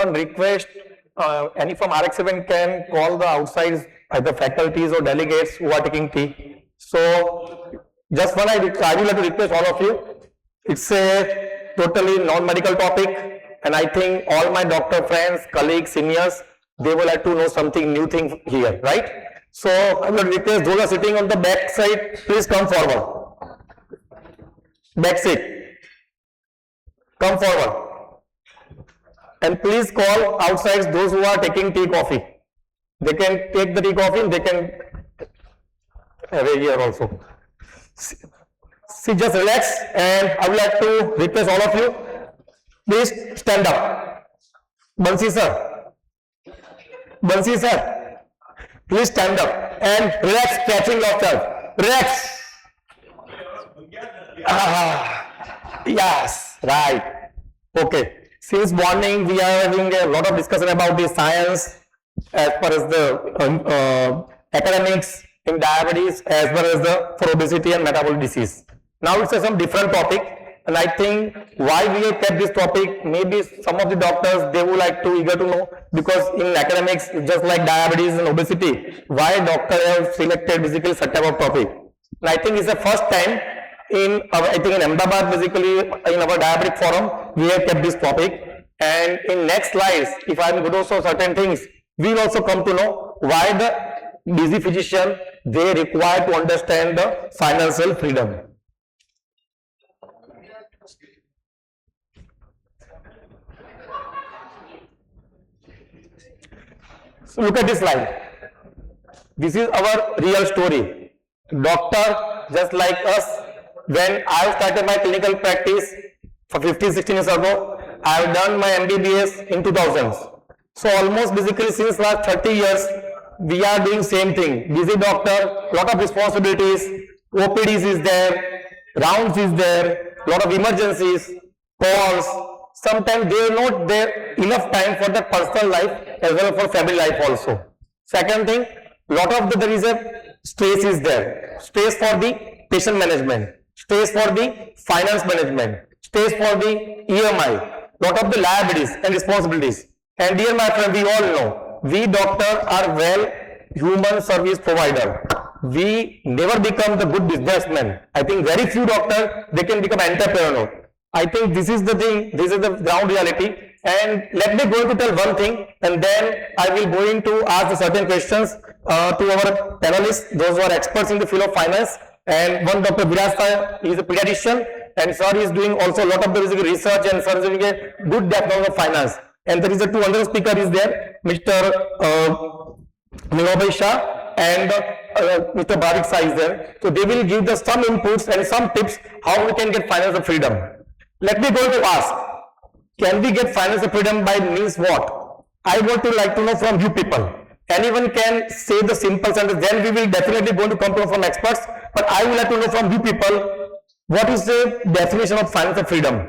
on request, any from RX7 can call the outside either faculties or delegates who are taking tea. So just one I would like to request all of you. It's a totally non-medical topic, and I think all my doctor friends, colleagues, seniors, they will like to know something new thing here, right? So I will request those who are sitting on the back side, please come forward. Back seat, come forward. And please call outside those who are taking tea, coffee. They can take the tea, coffee, and they can have a here also. See, just relax, and I would like to request all of you, please stand up. Bansi sir, please stand up and relax, catching yourself. Relax. Yes, right. Okay. Since morning, we are having a lot of discussion about the science as far as the academics in diabetes, as well as the for obesity and metabolic disease. Now it's some different topic, and I think why we have kept this topic, maybe some of the doctors, they would like to eager to know, because in academics, just like diabetes and obesity, why doctors have selected basically such type of topic. And I think it's the first time in I think in Ahmedabad, basically in our diabetic forum, we have kept this topic. And in next slides, if I am going to show certain things, we will also come to know why the busy physician, they require to understand the financial freedom. So look at this slide. This is our real story. Doctor, just like us, when I started my clinical practice for 15-16 years ago, I have done my MBBS in 2000s. So almost basically since last 30 years, we are doing same thing. Busy doctor, lot of responsibilities, OPDs is there, rounds is there, lot of emergencies, calls. Sometimes they are not there enough time for the personal life as well as for family life also. Second thing, lot of there is a stress is there. Stress for the patient management, stress for the finance management, stress for the EMI, lot of the liabilities and responsibilities. And dear my friend, we all know, we doctors are well human service provider. We never become the good businessman. I think very few doctors, they can become entrepreneur. I think this is the thing, this is the ground reality. And let me go to tell one thing, and then I will going to ask certain questions to our panelists, those who are experts in the field of finance. And one Dr. Viraj, he is a pediatrician, and sir is doing also a lot of the research, and sir is doing a good depth of finance. And there is a two other speaker is there, Mr. Nilabhai Shah and Mr. Bhavik Sai is there. So they will give us some inputs and some tips how we can get financial freedom. Let me go to ask, can we get financial freedom by means what? I want to like to know from you people. Anyone can say the simple sentence, then we will definitely going to come from experts. But I would like to know from you people, what is the definition of financial freedom?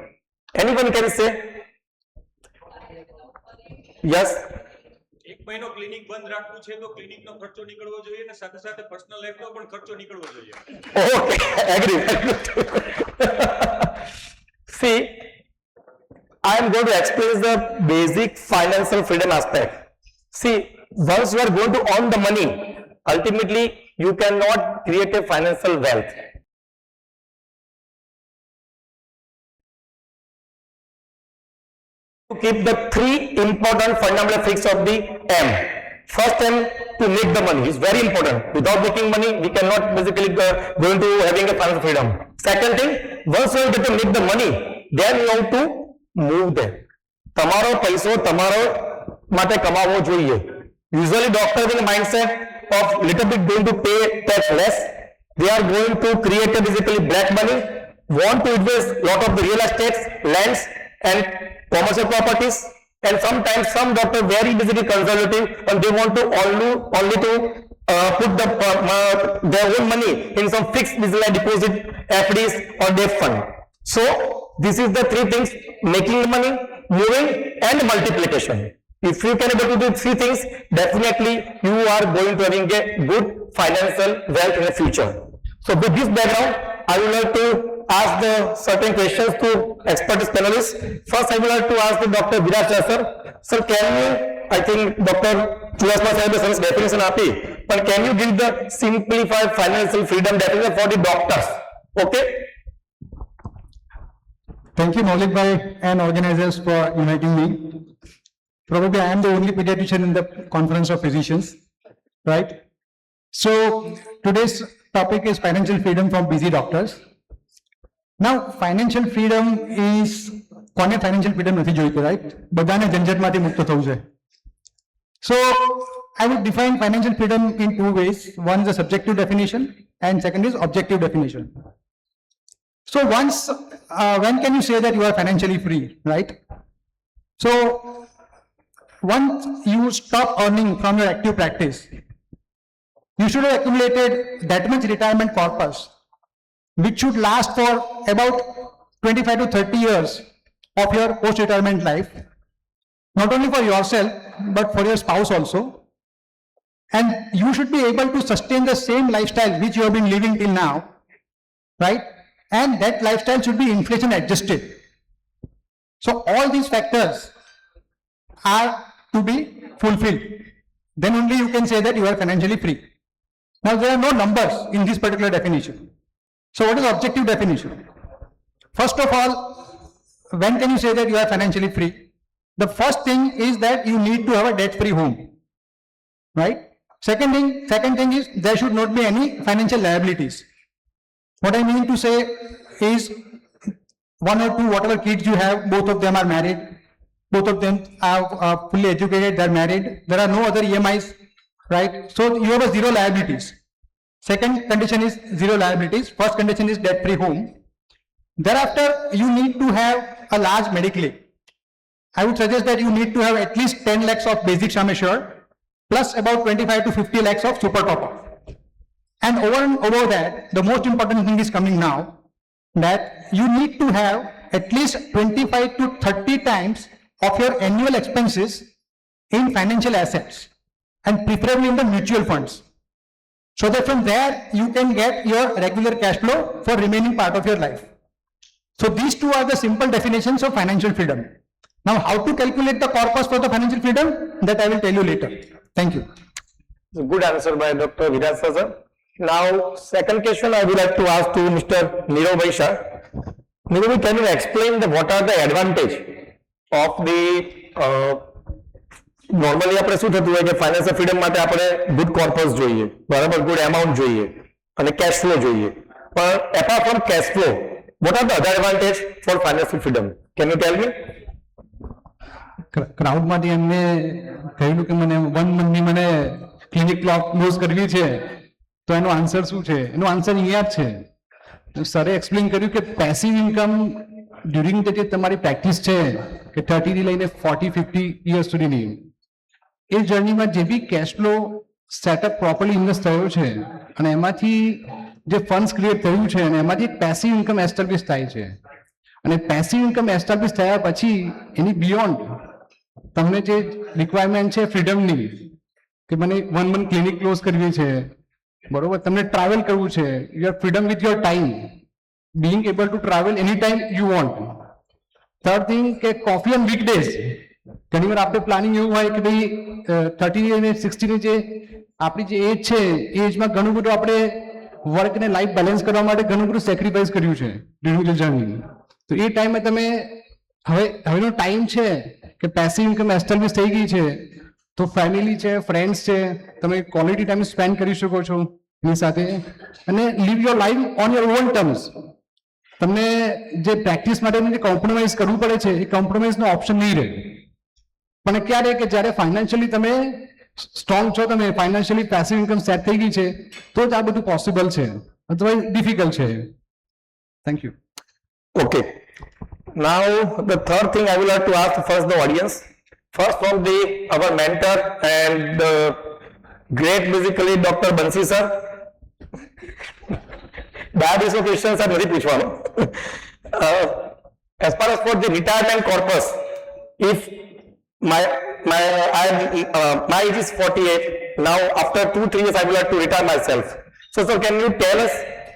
Anyone can say? Yes. એક મહિનો clinic બંધ રાખવું છે તો ક્લિનિકનો ખર્ચો નીકળવો જોઈએ ને સાથે સાથે પર્સનલ લાઈફનો પણ ખર્ચો નીકળવો જોઈએ. Okay, agree. See, I am going to explain the basic financial freedom aspect. See, once you are going to earn the money, ultimately you cannot create a financial wealth. To keep the three important fundamental fix of the M. First M, to make the money is very important. Without making money, we cannot basically go into having a financial freedom. Second thing, once you get to make the money, then you have to move there. તમારો પૈસો તમારો માટે કમાવો જોઈએ. Usually doctors in the mindset of little bit going to pay tax less. They are going to create a basically black money, want to invest lot of the real estate, lands and commercial properties, and sometimes some doctors very basically conservative and they want to only to put the their own money in some fixed basically deposit, FDs or debt fund. So this is the three things: making money, moving and multiplication. If you can able to do three things, definitely you are going to having a good financial wealth in the future. So with this background, I would like to ask the certain questions to expertise panelists. First, I would like to ask the Dr. Viraj Shah, sir. Sir, can you, I think Dr. Chudasama said the service definition api, but can you give the simplified financial freedom definition for the doctors? Okay? Thank you, Maulik bhai and organizers for inviting me. Probably I am the only pediatrician in the conference of physicians, right? So today's topic is financial freedom from busy doctors. Now, financial freedom is કોને financial freedom નથી જોઈતો, right? બધાને ઝંઝટમાંથી મુક્ત થવું છે. So I would define financial freedom in two ways. One is a subjective definition and second is objective definition. So when can you say that you are financially free, right? So once you stop earning from your active practice, you should have accumulated that much retirement corpus, which should last for about 25 to 30 years of your post-retirement life, not only for yourself, but for your spouse also. And you should be able to sustain the same lifestyle which you have been living till now, right? And that lifestyle should be inflation adjusted. So all these factors are to be fulfilled. Then only you can say that you are financially free. Now there are no numbers in this particular definition. So what is objective definition? First of all, when can you say that you are financially free? The first thing is that you need to have a debt-free home, right? Second thing is there should not be any financial liabilities. What I mean to say is one or two, whatever kids you have, both of them are married, both of them are fully educated, they are married, there are no other EMIs, right? So you have a zero liabilities. Second condition is zero liabilities. First condition is debt-free home. Thereafter, you need to have a large medical aid. I would suggest that you need to have at least 10 lakhs of basic sum assured, plus about 25 to 50 lakhs of super top-up. And over that, the most important thing is coming now, that you need to have at least 25 to 30 times of your annual expenses in financial assets, and preferably in the mutual funds, so that from there you can get your regular cash flow for remaining part of your life. So these two are the simple definitions of financial freedom. Now, how to calculate the corpus for the financial freedom, that I will tell you later. Thank you. So good answer by Dr. Viraj Shah, sir. Now, second question I would like to ask to Mr. Nirav Vaishya. Nirav, can you explain what are the advantage of the normally આપણે શું થતું હોય કે financial freedom માટે આપણે good corpus જોઈએ, બરાબર, good amount જોઈએ અને કેશ ફ્લો જોઈએ, પણ apart from cash flow what are the other advantage for financial freedom? Can you tell me? ક્રાઉડમાંથી એમને કહેલું કે મને 1 મંથની મને ક્લિનિક ક્લોઝ કરવી છે, તો એનો આન્સર શું છે? એનો આન્સર અહીંયા જ છે. સરે એક્સપ્લેન કર્યું કે પેસિવ ઇન્કમ ડ્યુરિંગ જે તમારી પ્રેક્ટિસ છે કે 30 થી લઈને 40-50 યર્સ સુધીની, એ જર્નીમાં જે બી cash flow setup properly invest થયો છે અને એમાંથી જે ફંડ્સ ક્રિએટ થયું છે અને એમાંથી પેસિવ ઇન્કમ એસ્ટાબ્લિશ થાય છે, અને પેસિવ ઇન્કમ એસ્ટાબ્લિશ થયા પછી એની બિયોન્ડ તમને જે રિક્વાયરમેન્ટ છે ફ્રીડમની, કે મને 1 મંથ ક્લિનિક ક્લોઝ કરવી છે, બરોબર, તમને ટ્રાવેલ કરવું છે, you are freedom with your time, being able to travel anytime you want. Third thing કે coffee on weekdays, ઘણી વાર આપણે પ્લાનિંગ એવું હોય કે ભાઈ 30 અને 60 ની જે આપણી જે એજ છે એ એજમાં ઘણું બધું આપણે વર્ક અને લાઈફ બેલેન્સ કરવા માટે ઘણું બધું સેક્રિફાઈસ કર્યું છે ડ્યુરિંગ ધ જર્ની. તો એ ટાઈમે તમે હવેનો ટાઈમ છે કે પેસિવ ઇન્કમ એસ્ટાબ્લિશ થઈ ગઈ છે, તો ફેમિલી છે, ફ્રેન્ડ્સ છે, તમે ક્વોલિટી ટાઈમ સ્પેન્ડ કરી શકો છો એની સાથે અને live your life on your own terms. તમને જે પ્રેક્ટિસ માટે જે કોમ્પ્રોમાઇઝ કરવું પડે છે એ કોમ્પ્રોમાઇઝનો ઓપ્શન નહીં રહે. પણ ક્યારે કે જ્યારે ફાઇનાન્શિયલી તમે સ્ટ્રોંગ છો, તમે ફાઇનાન્શિયલી પેસિવ ઇન્કમ સેટ થઈ ગઈ છે, તો જ આ બધું પોસિબલ છે, અથવા ડિફિકલ્ટ છે. Thank you. Okay. Now the third thing I would like to ask first the audience, first from our mentor and the great basically Dr. Bansi sir. Diabetes questions are very પૂછવાનો. As far as for the retirement corpus, if my age is 48, now after 2-3 years I would like to retire myself. So can you tell us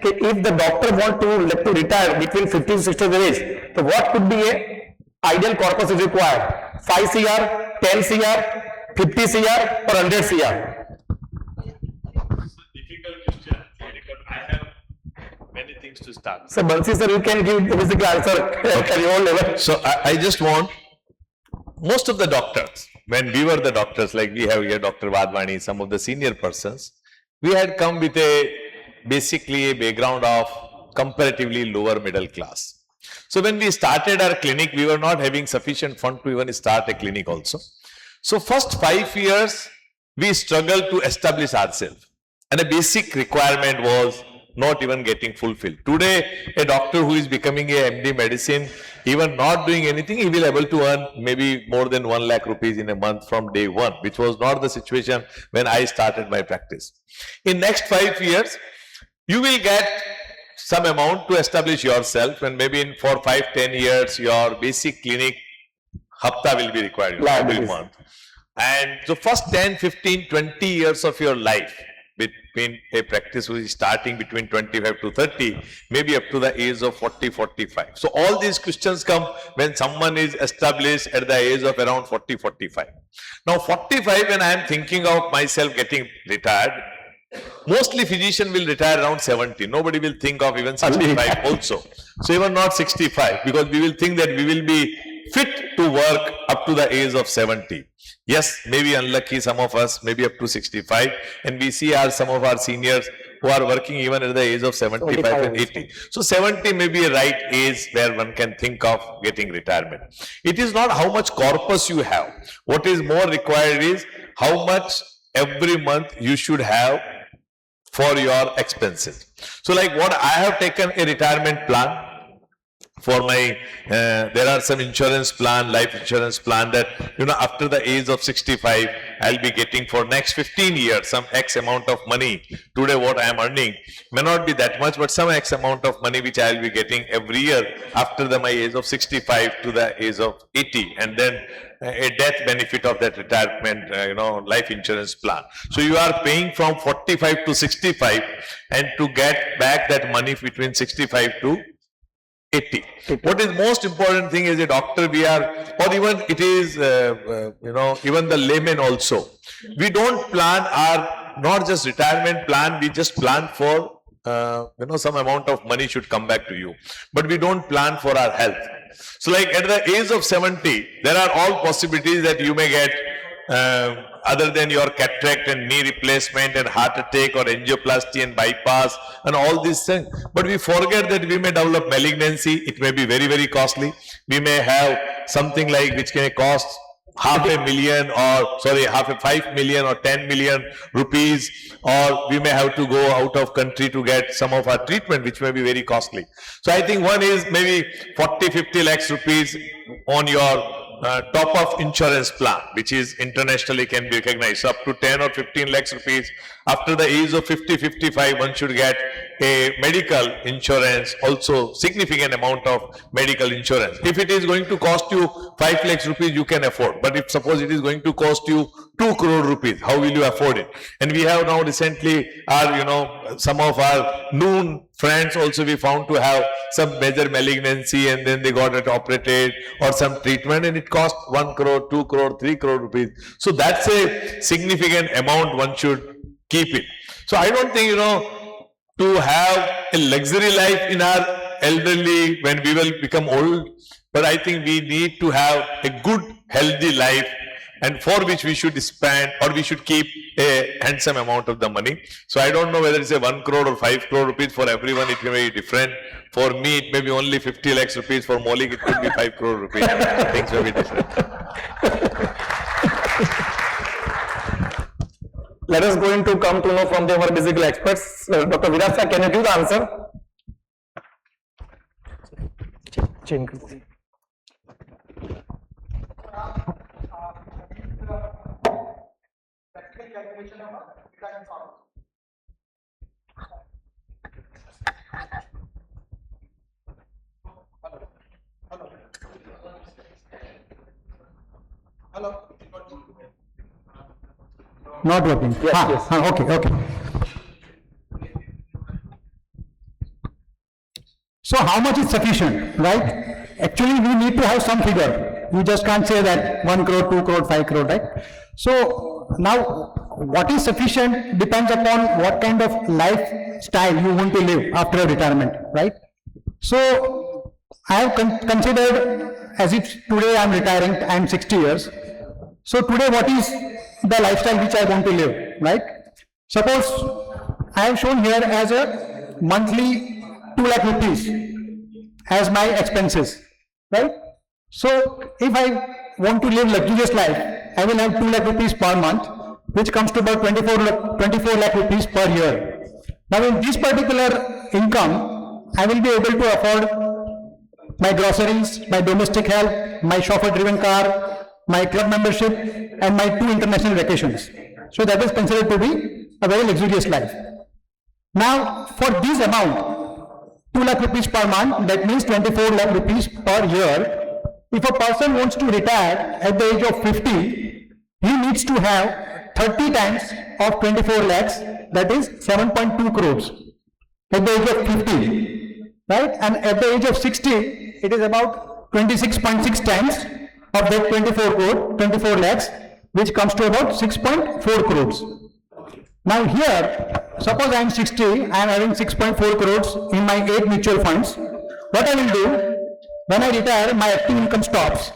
if the doctor want to retire between 50 to 60 years age, so what could be a ideal corpus is required? 5 CR, 10 CR, 50 CR or 100 CR? Difficult question because I have many things to start. So Bansi sir, you can give the basic answer at your own level. So I just want most of the doctors, when we were the doctors, like we have here Dr. Vadvani, some of the senior persons, we had come with basically a background of comparatively lower middle class. So when we started our clinic, we were not having sufficient fund to even start a clinic also. So first 5 years, we struggled to establish ourselves. And a basic requirement was not even getting fulfilled. Today, a doctor who is becoming a MD medicine, even not doing anything, he will able to earn maybe more than 1 lakh rupees in a month from day one, which was not the situation when I started my practice. In next 5 years, you will get some amount to establish yourself, and maybe for 5-10 years, your basic clinic hafta will be required every month. And the first 10, 15, 20 years of your life, between a practice which is starting between 25 to 30, maybe up to the age of 40, 45. So all these questions come when someone is established at the age of around 40, 45. Now 45, when I am thinking of myself getting retired, mostly physician will retire around 70. Nobody will think of even 65 also. So even not 65, because we will think that we will be fit to work up to the age of 70. Yes, maybe unlucky some of us, maybe up to 65, and we see some of our seniors who are working even at the age of 75 and 80. So 70 may be a right age where one can think of getting retirement. It is not how much corpus you have. What is more required is how much every month you should have for your expenses. So like what I have taken a retirement plan for my, there are some insurance plan, life insurance plan that, after the age of 65, I'll be getting for next 15 years, some X amount of money. Today what I am earning may not be that much, but some X amount of money which I'll be getting every year after my age of 65 to the age of 80, and then a death benefit of that retirement, life insurance plan. So you are paying from 45 to 65 and to get back that money between 65 to 80. What is most important thing is a doctor we are, or even it is, even the layman also. We don't plan our, not just retirement plan, we just plan for, some amount of money should come back to you. But we don't plan for our health. So like at the age of 70, there are all possibilities that you may get, other than your cataract and knee replacement and heart attack or angioplasty and bypass and all these things. But we forget that we may develop malignancy. It may be very, very costly. We may have something like which can cost half a million or 5 million or 10 million rupees, or we may have to go out of country to get some of our treatment, which may be very costly. So I think one is maybe 40-50 lakhs rupees on your top of insurance plan, which is internationally can be recognized. So up to 10 or 15 lakhs rupees. After the age of 50-55, one should get a medical insurance, also significant amount of medical insurance. If it is going to cost you 5 lakhs rupees, you can afford. But if suppose it is going to cost you 2 crore rupees, how will you afford it? And we have now recently some of our known friends also we found to have some major malignancy, and then they got it operated or some treatment, and it cost 1 crore, 2 crore, 3 crore rupees. So that's a significant amount one should keep it. So I don't think, to have a luxury life in our elderly when we will become old, but I think we need to have a good, healthy life, and for which we should spend or we should keep a handsome amount of the money. So I don't know whether it's a 1 crore or 5 crore rupees. For everyone it may be different. For me it may be only 50 lakhs rupees. For Maulik it could be 5 crore rupees. Things may be different. Let us going to come to know from our physical experts. Dr. Virat sir, can you give the answer? Not working. Yes, yes. Okay. So how much is sufficient, right? Actually, we need to have some figure. You just can't say that 1 crore, 2 crore, 5 crore, right? So now, what is sufficient depends upon what kind of lifestyle you want to live after your retirement, right? So I have considered, as if today I am retiring, I am 60 years. So today, what is the lifestyle which I want to live, right? Suppose I have shown here as a monthly 2 lakh rupees as my expenses, right? So if I want to live luxurious life, I will have 2 lakh rupees per month, which comes to about 24 lakh rupees per year. Now in this particular income, I will be able to afford my groceries, my domestic help, my chauffeur-driven car, my club membership, and my 2 international vacations. So that is considered to be a very luxurious life. Now, for this amount, 2 lakh rupees per month, that means 24 lakh rupees per year. If a person wants to retire at the age of 50, he needs to have 30 times of 24 lakhs, that is 7.2 crores at the age of 50, right? And at the age of 60, it is about 26.6 times of that 24 lakhs, which comes to about 6.4 crores. Now here, suppose I am 60, I am having 6.4 crores in my 8 mutual funds. What I will do, when I retire, my active income stops.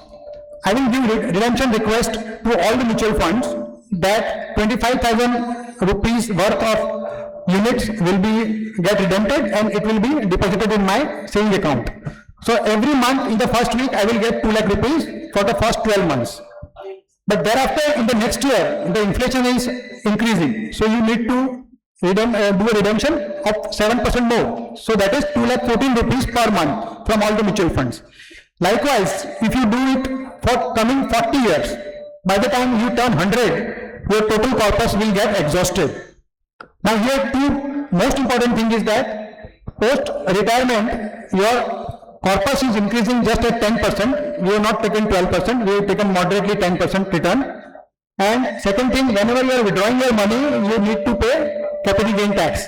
I will give redemption request to all the mutual funds that 25,000 rupees worth of units will be get redempted and it will be deposited in my saving account. So every month in the first week, I will get 2 lakh rupees for the first 12 months. But thereafter, in the next year, the inflation is increasing. So you need to do a redemption of 7% more. So that is 2 lakh 14 rupees per month from all the mutual funds. Likewise, if you do it for coming 40 years, by the time you turn 100, your total corpus will get exhausted. Now here two most important thing is that post retirement, your corpus is increasing just at 10%. We have not taken 12%, we have taken moderately 10% return. And second thing, whenever you are withdrawing your money, you need to pay capital gain tax.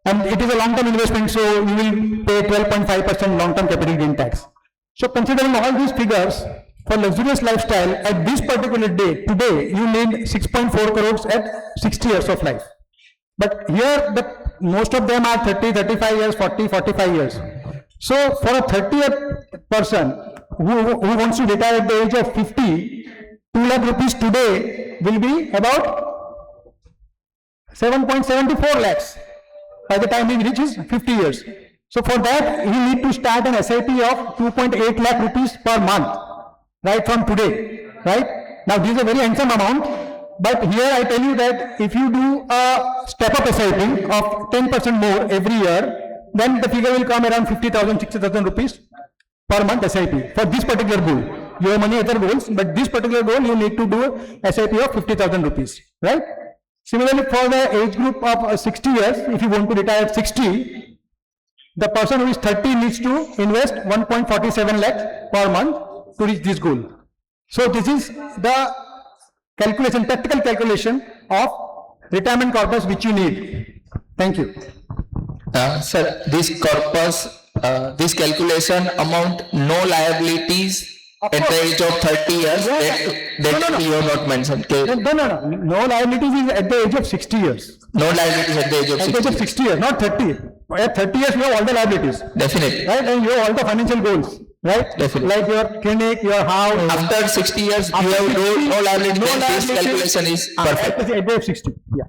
And it is a long-term investment, so you will pay 12.5% long-term capital gain tax. So considering all these figures, for luxurious lifestyle at this particular day, today, you need 6.4 crores at 60 years of life. But here, most of them are 30, 35 years, 40, 45 years. So for a 30-year person who wants to retire at the age of 50, 2 lakh rupees today will be about 7.74 lakhs by the time he reaches 50 years. So for that, he need to start an SIP of 2.8 lakh rupees per month, right from today, right? Now this is a very handsome amount, but here I tell you that if you do a step-up SIP of 10% more every year, then the figure will come around 50,000, 60,000 rupees per month SIP for this particular goal. You have many other goals, but this particular goal you need to do SIP of 50,000 rupees, right? Similarly, for the age group of 60 years, if you want to retire at 60, the person who is 30 needs to invest 1.47 lakh per month to reach this goal. So this is the calculation, practical calculation of retirement corpus which you need. Thank you. Sir, this corpus, this calculation amount, no liabilities at the age of 30 years, that you have not mentioned. Okay. No liabilities is at the age of 60 years. No liabilities at the age of At the 60 age of years. 60 years, not 30. At 30 years, you have all the liabilities, Definitely. right? And you have all the financial goals, right? Definitely. Like your clinic, your house. After 60 years, you have no liabilities. No This liabilities. calculation is At perfect. the age of 60, yeah.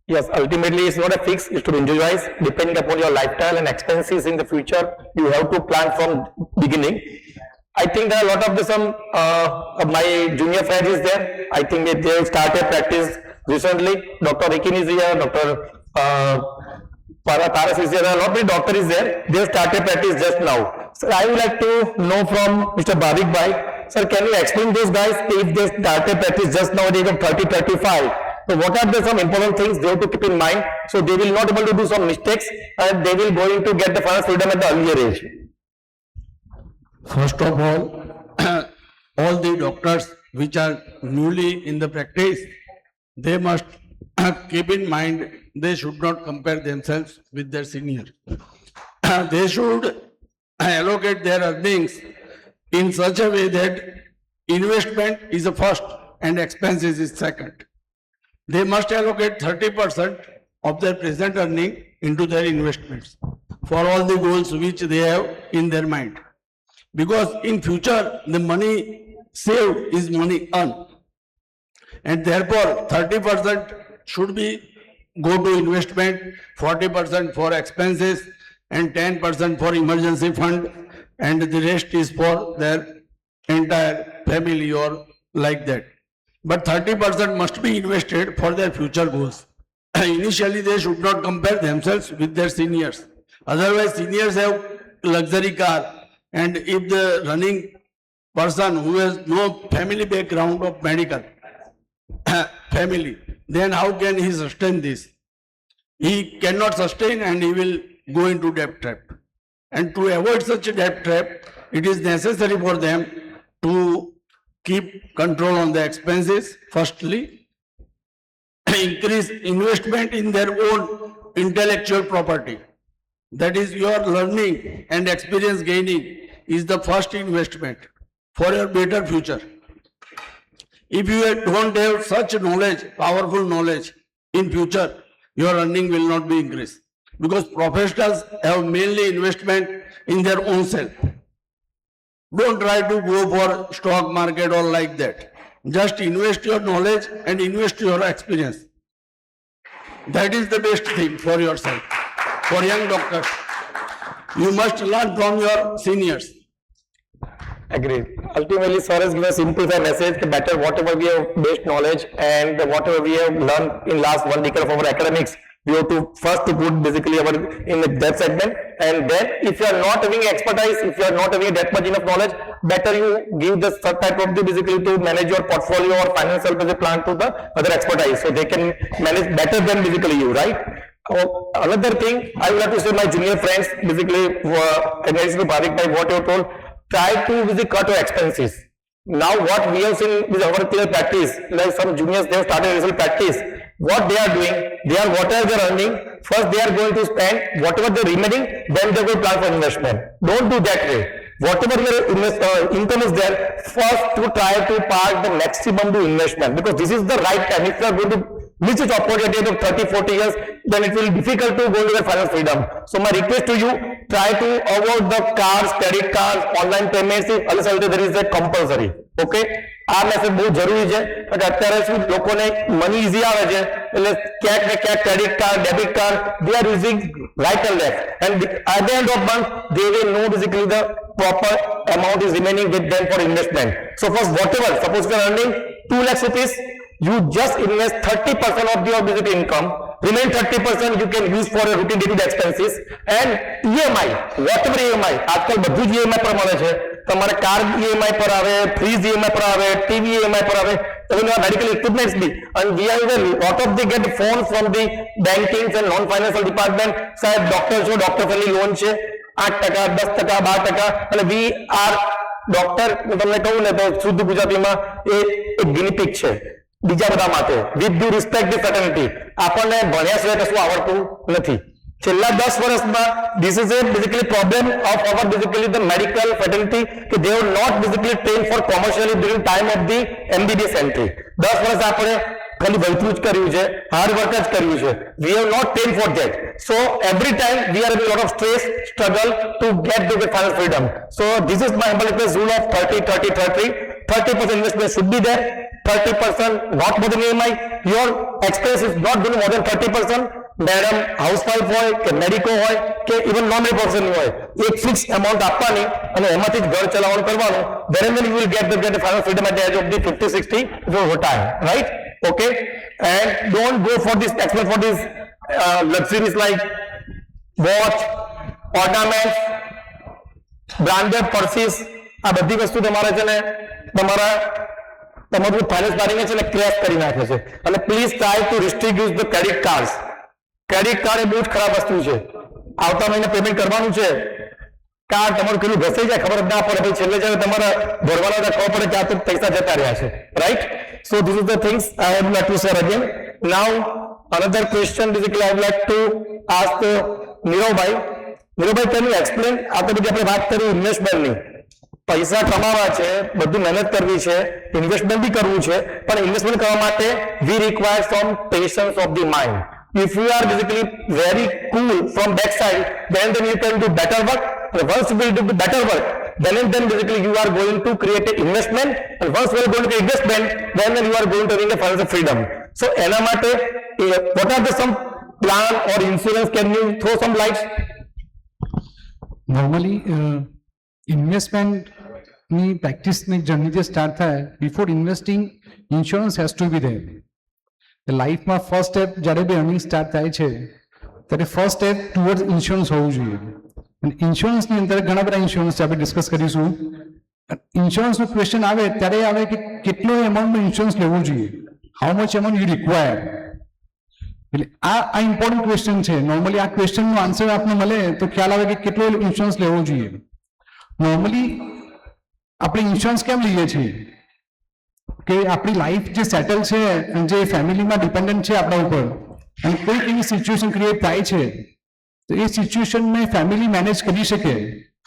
Yes, ultimately it's not a fix, it's to individualize depending upon your lifestyle and expenses in the future. You have to plan from beginning. I think there are a lot of some my junior friends is there. I think they started practice recently. Dr. Rikin is here, Dr. Taras is there. A lot of doctor is there. They started practice just now. So I would like to know from Mr. Bhavik Bhai. Sir, can you explain those guys if they started practice just now at the age of 30, 35? So what are the some important things they have to keep in mind so they will not able to do some mistakes and they will going to get the financial freedom at the earlier age? First of all the doctors which are newly in the practice, they must keep in mind they should not compare themselves with their seniors. they should allocate their earnings in such a way that investment is the first and expenses is second. They must allocate 30% of their present earning into their investments for all the goals which they have in their mind. Because in future, the money saved is money earned. And therefore, 30% should be go to investment, 40% for expenses, and 10% for emergency fund, and the rest is for their entire family or like that. But 30% must be invested for their future goals. Initially, they should not compare themselves with their seniors. Otherwise, seniors have luxury car, and if the running person who has no family background of medical family, then how can he sustain this? He cannot sustain and he will go into debt trap. And to avoid such a debt trap, it is necessary for them to keep control on the expenses, firstly, increase investment in their own intellectual property. That is, your learning and experience gaining is the first investment for your better future. If you don't have such knowledge, powerful knowledge in future, your earning will not be increased. Because professionals have mainly investment in their own self. Don't try to go for stock market or like that. Just invest your knowledge and invest your experience. That is the best thing for yourself. For young doctors, you must learn from your seniors. Agreed. Ultimately, sir has given a simplified message that better whatever we have based knowledge and whatever we have learned in last 1 decade of our academics, we have to first to put basically our in that segment, and then if you are not having expertise, if you are not having that much enough knowledge, better you give the type of the basically to manage your portfolio or financial plan to the other expertise, so they can manage better than basically you, right? Another thing I would like to say, my junior friends, basically, in addition to Bhavik Bhai, what you have told, try to basically cut your expenses. Now what we have seen with our clear practice, like some juniors, they have started result practice. What they are doing, they are whatever they are earning, first they are going to spend whatever they are remaining, then they will plan for investment. Don't do that way. Whatever your income is there, first to try to park the maximum to investment, because this is the right time. If you are going to miss this opportunity of 30-40 years, then it will be difficult to go to the financial freedom. So my request to you, try to avoid the cars, credit cards, online payments, unless there is a compulsory. Okay? આ message બહુ જરૂરી છે કે અત્યારે શું લોકોને money easy આવે છે એટલે ક્યાંક ને ક્યાંક credit card debit card they are using right and left, and at the end of month they will know basically the proper amount is remaining with them for investment. So first, whatever, suppose you are earning 2 lakhs rupees, you just invest 30% of your basic income, remain 30% you can use for your routine day-to-day expenses, and EMI, whatever EMI, આજકાલ બધું જ EMI પર મળે છે. તમારે car EMI પર આવે, fridge EMI પર આવે, ટીવી EMI પર આવે, even your medical equipments be, and we are even lot of the get phone from the bankings and non-financial department, સાહેબ ડોક્ટર છો, ડોક્ટર ફ્રેન્ડલી લોન છે 8%, 10%, 12%, અને we are ડોક્ટર, હું તમને કહું ને તો શુદ્ધ ગુજરાતીમાં એ એક ગિનિપિક છે બીજા બધા માટે. With due respect the fraternity, આપણને ભણ્યા સિવાય કશું આવડતું નથી. છેલ્લા 10 વર્ષમાં this is a basically problem of our basically the medical fraternity, કે they were not basically trained for commercially during time of the MBBS entry. 10 વર્ષ આપણે ખાલી ભણતરું જ કર્યું છે, હાર્ડ વર્ક જ કર્યું છે. We have not trained for that. So every time we are having a lot of stress, struggle to get the financial freedom. So this is my humble request, rule of 30-30-30. 30% investment should be there, 30% not more than EMI. Your expense is not going to more than 30%. Madam housewife હોય કે medico હોય કે even non medical હોય, એક fix amount આપવાની અને એમાંથી જ ઘર ચલાવવાનું કરવાનું. then and then you will get the financial freedom at the age of the 50-60 your time, right? Okay, and don't go for this expense for this luxuries like watch, ornaments, branded purses. આ બધી વસ્તુ તમારે છે ને તમારું finance પાડીને છે ને ક્રેશ કરી નાખે છે. અને please try to restrict use the credit cards. Credit card એ બહુ જ ખરાબ વસ્તુ છે. આવતા મહિને પેમેન્ટ કરવાનું છે, કાર્ડ તમારું કેટલું ઘસાઈ જાય ખબર જ ના પડે, પછી છેલ્લે જ્યારે તમારે ભરવાના હતા ખબર પડે કે આ તો પૈસા જતા રહ્યા છે, right? So this is the things I would like to share again. Now another question basically I would like to ask Nirav bhai. નીરવભાઈ કેન યુ એક્સપ્લેન? આ તો બધી આપણે વાત કરી ઇન્વેસ્ટમેન્ટની, પૈસા કમાવા છે, બધું મહેનત કરવી છે, ઇન્વેસ્ટમેન્ટ બી કરવું છે, પણ ઇન્વેસ્ટમેન્ટ કરવા માટે we require some patience of the mind. If you are basically very cool from back side, then you can do better work. And once you will do better work, then basically you are going to create an investment. And once you are going to investment, then you are going to win the financial freedom. So એના માટે what are the some plan or insurance? Can you throw some lights? Normally ઇન્વેસ્ટમેન્ટની પ્રેક્ટિસની journey જે start થાય, before investing insurance has to be there. લાઈફમાં first step જ્યારે બી earning start થાય છે ત્યારે ફર્સ્ટ સ્ટેપ ટુવર્ડ્સ ઇન્સ્યોરન્સ હોવું જોઈએ. અને ઇન્સ્યોરન્સની અંદર ઘણા બધા ઇન્સ્યોરન્સ આપણે ડિસ્કસ કરીશું. ઇન્સ્યોરન્સનો ક્વેશ્ચન આવે ત્યારે આવે કે કેટલો એમાઉન્ટનો ઇન્સ્યોરન્સ લેવો જોઈએ, how much amount you require. એટલે આ ઇમ્પોર્ટન્ટ ક્વેશ્ચન છે. નોર્મલી આ ક્વેશ્ચનનો આન્સર આપને મળે તો ખ્યાલ આવે કે કેટલો ઇન્સ્યોરન્સ લેવો જોઈએ. નોર્મલી આપણે ઇન્સ્યોરન્સ કેમ લઈએ છીએ કે આપણી લાઈફ જે સેટલ છે, જે ફેમિલીમાં ડિપેન્ડન્ટ છે આપણા ઉપર, અને કોઈક એવી સિચ્યુએશન ક્રિએટ થાય છે તો એ સિચ્યુએશનને ફેમિલી મેનેજ કરી શકે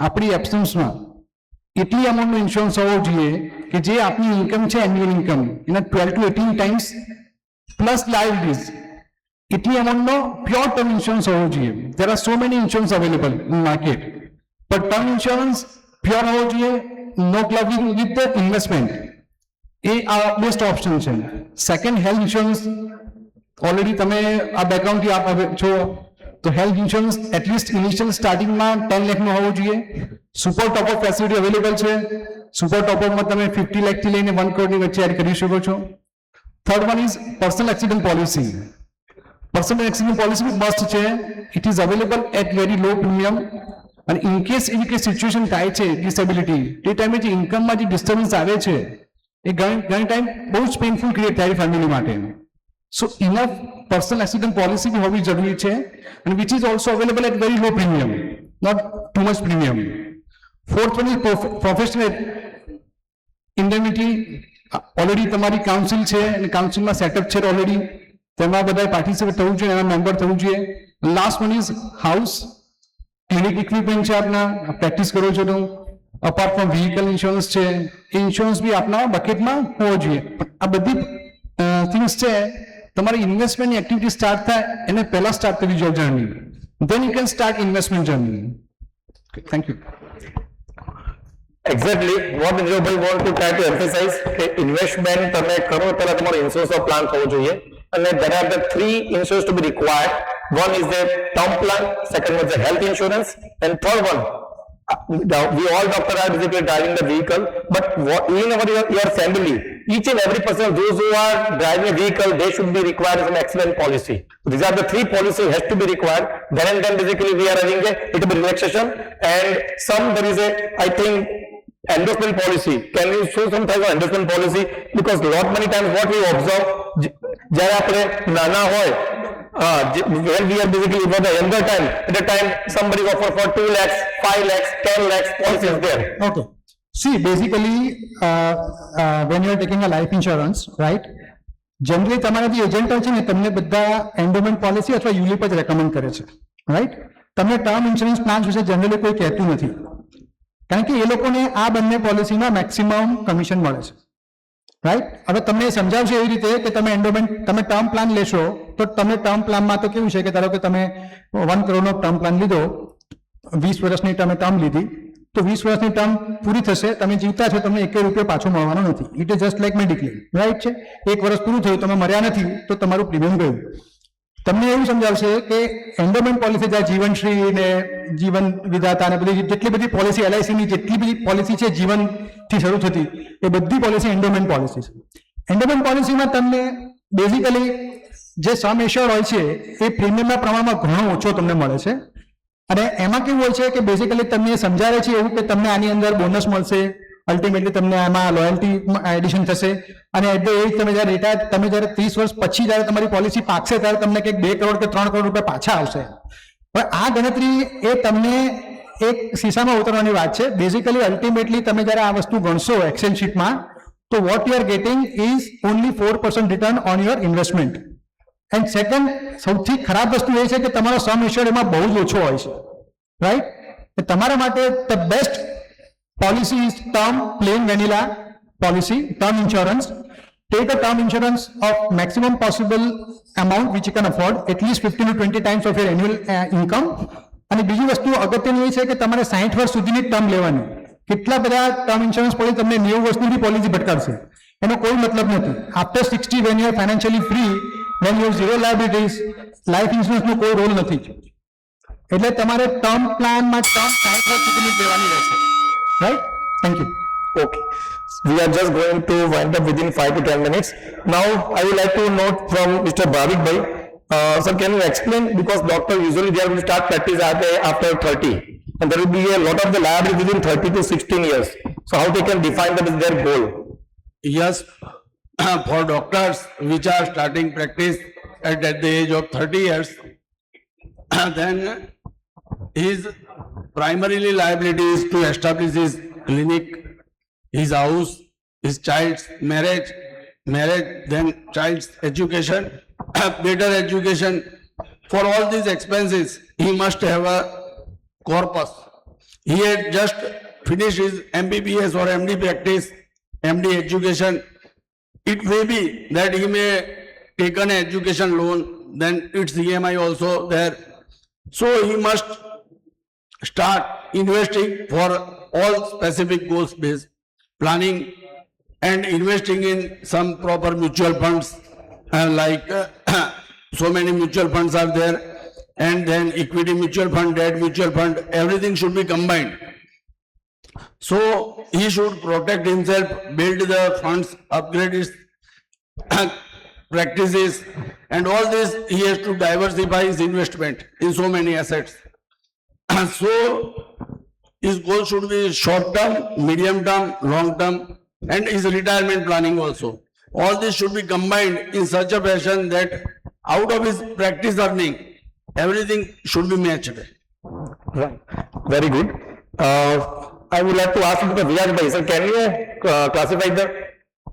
આપણી એબ્સન્સમાં, એટલી અમાઉન્ટનો ઇન્સ્યોરન્સ હોવો જોઈએ કે જે આપની ઇન્કમ છે, એન્યુઅલ ઇન્કમ, એના 12 to 18 ટાઈમ્સ પ્લસ લાયબિલિટીઝ, એટલી અમાઉન્ટનો પ્યોર ટર્મ ઇન્સ્યોરન્સ હોવો જોઈએ. There are so many insurance available in market, પણ ટર્મ ઇન્સ્યોરન્સ પ્યોર હોવો જોઈએ, નો ક્લબિંગ વિથ ધ ઇન્વેસ્ટમેન્ટ. એ આ બેસ્ટ ઓપ્શન છે. Second, health insurance. ઓલરેડી તમે આ બેકગ્રાઉન્ડથી આપ છો તો હેલ્થ ઇન્સ્યોરન્સ એટલીસ્ટ ઇનિશિયલ સ્ટાર્ટિંગમાં 10 લાખનો હોવો જોઈએ. સુપર ટોપઅપ ફેસિલિટી અવેલેબલ છે. સુપર ટોપઅપમાં તમે 50 લાખથી લઈને 1 કરોડની વચ્ચે એડ કરી શકો છો. Third one is personal accident policy. Personal accident policy બી મસ્ટ છે. It is available at very low premium. અને ઇન કેસ એવી કઈ સિચ્યુએશન થાય છે ડિસેબિલિટી, એ ટાઈમે જે ઇન્કમમાં જે ડિસ્ટર્બન્સ આવે છે એ ઘણી ટાઈમ બહુ જ પેઇનફુલ ક્રિએટ થાય ફેમિલી માટે. So enough personal accident policy બી હોવી જરૂરી છે, અને which is also available at very low premium, not too much premium. Fourth one is professional indemnity. Already તમારી કાઉન્સિલ છે અને કાઉન્સિલમાં સેટઅપ છે ઓલરેડી, તેમાં બધા પાર્ટિસિપેટ થવું જોઈએ, એમાં મેમ્બર થવું જોઈએ. Last one is house clinic equipment છે આપના, પ્રેક્ટિસ કરો છો તો અપાર્ટ ફ્રોમ વ્હીકલ ઇન્સ્યોરન્સ છે, એ ઇન્સ્યોરન્સ બી આપના બકેટમાં હોવો જોઈએ. આ બધી થિંગ્સ છે. તમારી ઇન્વેસ્ટમેન્ટની એક્ટિવિટી સ્ટાર્ટ થાય એને પહેલા સ્ટાર્ટ કરવી જોઈએ journey, then you can start investment journey. Thank you. Exactly what Nirobhai want to try to emphasize કે ઇન્વેસ્ટમેન્ટ તમે કરો પહેલા તમારો ઇન્સ્યોરન્સનો પ્લાન થવો જોઈએ, અને there are the 3 insurance to be required. One is the term plan, second one is the health insurance, and third one, we all doctor are basically driving the vehicle, but in your family, each and every person, those who are driving a vehicle, they should be required some accident policy. These are the 3 policies has to be required. Then and then basically we are having a little bit relaxation, and some there is a, I think, endorsement policy. Can you show some type of endorsement policy? Because lot many times what we observe, જ્યારે આપણે નાના હોય, when we are basically for the younger time, at the time somebody offer for 2 lakhs, 5 lakhs, 10 lakhs policy is there. Okay. See, basically, when you are taking a life insurance, right? Generally, તમારા જે agent હોય છે ને તમને બધા endowment policy અથવા યુલિપ જ recommend કરે છે, રાઈટ? તમને ટર્મ ઇન્સ્યોરન્સ પ્લાન વિશે જનરલી કોઈ કહેતું નથી, કારણ કે એ લોકોને આ બંને પોલિસીમાં મેક્સિમમ કમિશન મળે છે, રાઈટ? હવે તમને સમજાવશે એવી રીતે કે તમે એન્ડોમેન્ટ, તમે ટર્મ પ્લાન લેશો તો તમે ટર્મ પ્લાનમાં તો કેવું છે કે ધારો કે તમે 1 કરોડનો ટર્મ પ્લાન લીધો, 20 વર્ષની તમે ટર્મ લીધી, તો 20 વર્ષની ટર્મ પૂરી થશે, તમે જીવતા છો, તમને 1 રૂપિયો પાછો મળવાનો નથી. It is just like mediclaim, right છે? 1 વર્ષ પૂરું થયું, તમે મર્યા નથી તો તમારું પ્રીમિયમ ગયું. તમને એવું સમજાવશે કે એન્ડોમેન્ટ પોલિસી, જ્યાં જીવનશ્રી ને જીવન વિધાતા ને બધી જેટલી બધી પોલિસી, LICની જેટલી બધી પોલિસી છે જીવનથી શરૂ થતી, એ બધી પોલિસી એન્ડોમેન્ટ પોલિસી છે. એન્ડોમેન્ટ પોલિસીમાં તમને બેઝિકલી જે સમ એશ્યોર હોય છે એ પ્રીમિયમના પ્રમાણમાં ઘણો ઓછો તમને મળે છે, અને એમાં કેવું હોય છે કે બેઝિકલી તમને સમજાવે છે એવું કે તમને આની અંદર બોનસ મળશે, અલ્ટિમેટલી તમને આમાં લોયલ્ટી એડિશન થશે, અને એટ ધ એજ તમે જ્યારે રિટાયર, તમે જ્યારે 30 વર્ષ પછી જ્યારે તમારી પોલિસી પાકશે ત્યારે તમને કંઈક 2 કરોડ કે 3 કરોડ રૂપિયા પાછા આવશે. પણ આ ગણતરી એ તમને એક શીશામાં ઉતરવાની વાત છે. બેઝિકલી અલ્ટિમેટલી તમે જ્યારે આ વસ્તુ ગણશો એક્સેલ શીટમાં, તો what you are getting is only 4% return on your investment. And second, સૌથી ખરાબ વસ્તુ એ છે કે તમારો સમ એશ્યોર્ડ એમાં બહુ જ ઓછો હોય છે, રાઈટ? તમારા માટે the best policy is term plane vanilla policy, term insurance. Take a term insurance of maximum possible amount which you can afford, at least 15 to 20 times of your annual income. અને બીજી વસ્તુ અગત્યની એ છે કે તમારે 60 વર્ષ સુધીની ટર્મ લેવાની. કેટલા બધા ટર્મ ઇન્સ્યોરન્સ પોલિસી તમને 90 વર્ષની પોલિસી ભટકાવશે, એનો કોઈ મતલબ નથી. After 60 when you are financially free, when you have zero liabilities, life ઇન્સ્યોરન્સનો કોઈ રોલ નથી. એટલે તમારે ટર્મ પ્લાનમાં ટર્મ 60 વર્ષ સુધીની લેવાની રહેશે. Right? Thank you. Okay. We are just going to wind up within 5 to 10 minutes. Now, I would like to note from Mr. Bhavik Bhai. Sir, can you explain, because doctor usually they are going to start practice after 30, and there will be a lot of the liability within 30 to 16 years. So how they can define that is their goal? Yes, for doctors which are starting practice at the age of 30 years, then his primarily liability is to establish his clinic, his house, his child's marriage, then child's education, better education. For all these expenses, he must have a corpus. He had just finished his MBBS or MD practice, MD education. It may be that he may take an education loan, then its EMI also there. So he must start investing for all specific goals based planning and investing in some proper mutual funds, so many mutual funds are there, and then equity mutual fund, debt mutual fund, everything should be combined. So he should protect himself, build the funds, upgrade his practices, and all this he has to diversify his investment in so many assets. So his goal should be short term, medium term, long term, and his retirement planning also. All this should be combined in such a fashion that out of his practice earning, everything should be matched. Right. Very good. I would like to ask Mr. Viraj Bhai, sir, can you classify the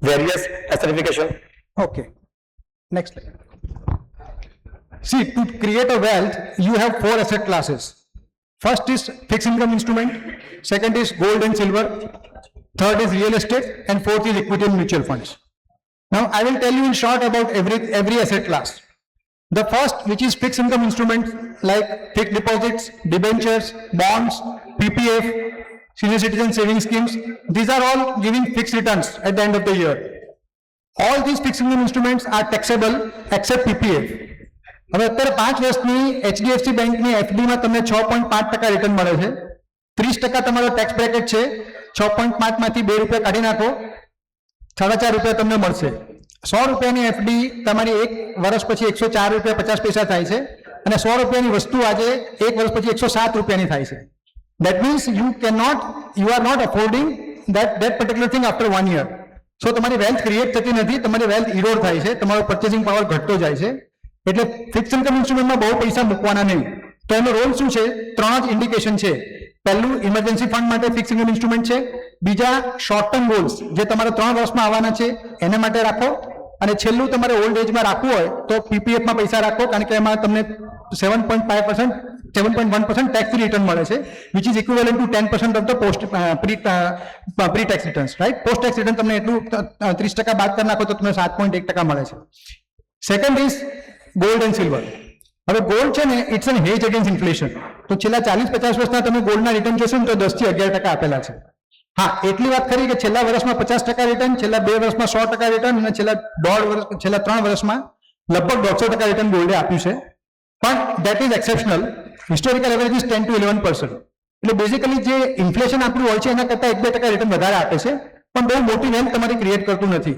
various certification? Okay. Next. See, to create a wealth, you have 4 asset classes. First is fixed income instrument, second is gold and silver, third is real estate, and fourth is equity and mutual funds. Now, I will tell you in short about every asset class. The first, which is fixed income instruments like fixed deposits, debentures, bonds, PPF, senior citizen savings schemes, these are all giving fixed returns at the end of the year. All these fixed income instruments are taxable except PPF. હવે અત્યારે 5 વર્ષની HDFC બેંકની FD માં તમને 6.5% return મળે છે. 30% તમારો tax bracket છે. 6.5 માંથી 2 રૂપિયા કાઢી નાખો, 4.5 રૂપિયા તમને મળશે. 100 રૂપિયાની FD તમારી 1 વર્ષ પછી 104 રૂપિયા 50 પૈસા થાય છે, અને 100 રૂપિયાની વસ્તુ આજે 1 વર્ષ પછી 107 રૂપિયાની થાય છે. That means you are not affording that particular thing after 1 year. So તમારી વેલ્થ ક્રિએટ થતી નથી, તમારી વેલ્થ ઇરોડ થાય છે, તમારો પર્ચેસિંગ પાવર ઘટતો જાય છે. એટલે ફિક્સ ઇન્કમ ઇન્સ્ટ્રુમેન્ટમાં બહુ પૈસા મૂકવાના નહીં. તો એનો રોલ શું છે? 3 જ ઇન્ડિકેશન છે. પહેલું, ઇમરજન્સી ફંડ માટે ફિક્સ ઇન્કમ ઇન્સ્ટ્રુમેન્ટ છે. બીજા, શોર્ટ ટર્મ ગોલ્સ જે તમારે 3 વર્ષમાં આવવાના છે એને માટે રાખો. અને છેલ્લું, તમારે ઓલ્ડ એજમાં રાખવું હોય તો પીપીએફમાં પૈસા રાખો, કારણ કે એમાં તમને 7.5%, 7.1% ટેક્સ ફ્રી રિટર્ન મળે છે, which is equivalent two 10% of the post pre tax returns, right? Post tax return તમને એટલું 30% બાદ કરી નાખો તો તમને 7.1% મળે છે. Second is gold and silver. હવે ગોલ્ડ છે ને, it's an hedge against inflation. તો છેલ્લા 40-50 વર્ષના તમે ગોલ્ડના રિટર્ન જોશો ને તો 10 થી 11% આપેલા છે. હા, એટલી વાત ખરી કે છેલ્લા વર્ષમાં 50% રિટર્ન, છેલ્લા 2 વર્ષમાં 100% રિટર્ન, અને છેલ્લા 3 વર્ષમાં લગભગ 150% રિટર્ન ગોલ્ડે આપ્યું છે. પણ that is exceptional. Historical average is 10 to 11%. એટલે બેઝિકલી જે ઇન્ફ્લેશન આપણું હોય છે એના કરતાં 1-2% રિટર્ન વધારે આપે છે, પણ બહુ મોટી વેલ્થ તમારી ક્રિએટ કરતું નથી.